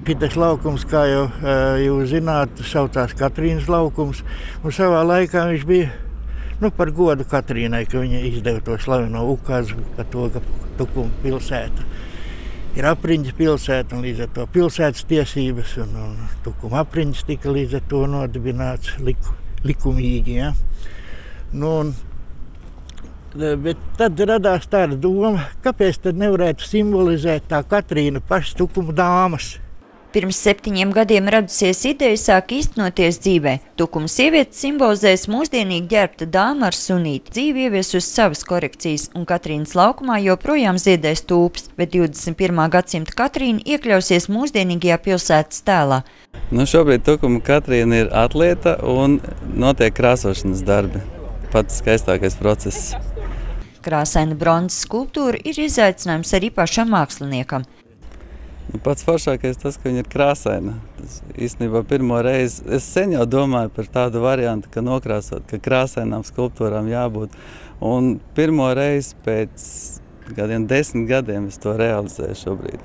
Šitas laukums, kā jau jūs zināt, saucās Katrīnas laukums, un savā laikā viņš bija par godu Katrīnai, ka viņa izdeva to slaveno ukazu par to, ka Tukuma pilsēta ir apriņķa pilsēta, un līdz ar to pilsētas tiesības un Tukuma apriņķis tika līdz ar to nodibināts likumīgi. Ja? Bet tad radās tāda doma, kāpēc tad nevarētu simbolizēt tā Katrīna pašas Tukuma dāmas. Pirms 7 gadiem radusies ideja sāk īstenoties dzīvē. Tukuma sievietes simbolizēs mūsdienīgi ģērbta dāma ar sunīti. Dzīve ieviesus savas korekcijas, un Katrīnas laukumā joprojām ziedēs tūpes, bet 21. gadsimta Katrīna iekļausies mūsdienīgajā pilsētas tēlā. Šobrīd Tukuma Katrīna ir atlieta un notiek krāsošanas darbi. Pats skaistākais process. Krāsaina bronzas skulptūra ir izaicinājums arī pašam māksliniekam. Pats foršākais tas, ka viņa ir krāsaina. Tas īstenībā pirmo reizi, es sen jau domāju par tādu variantu, ka nokrāsot, ka krāsainām skulptūrām jābūt. Un pirmo reizi pēc kādiem 10 gadiem es to realizēju šobrīd.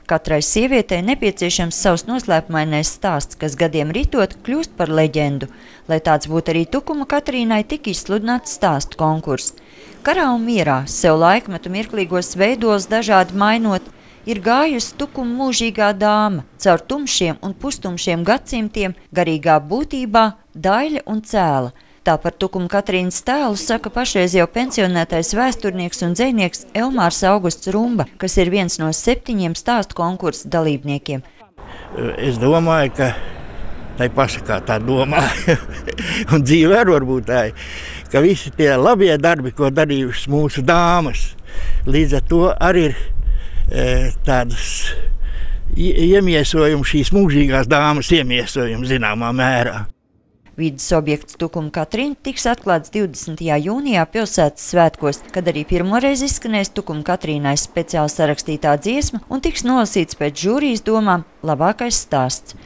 Katrai sievietei nepieciešams savs noslēpumainais stāsts, kas gadiem ritot kļūst par leģendu. Lai tāds būtu arī Tukuma Katrīnai, tika izsludināts stāstu konkurss. Karā un mierā, sev laikmetu mirklīgos veidos dažādi mainot, ir gājusi Tukuma mūžīgā dāma, caur tumšiem un pustumšiem gadsimtiem, garīgā būtībā, daļa un cēla. Tā par Tukuma Katrīnas tēlu saka pašreiz jau pensionētais vēsturnieks un dzejnieks Elmārs Augusts Rumba, kas ir viens no 7 stāstu konkursa dalībniekiem. Es domāju, ka tai paša kā tā domāja, un dzīvē varbūt tā, ka visi tie labie darbi, ko darījušas mūsu dāmas, līdz ar to arī ir tādas iemiesojumi, šīs mūžīgās dāmas iemiesojumi zināmā mērā. Vides objekts Tukuma Katrīna tiks atklāts 20. jūnijā pilsētas svētkos, kad arī pirmoreiz izskanēs Tukuma Katrīnai speciāli sarakstītā dziesma un tiks nolasīts pēc žūrijas domām labākais stāsts.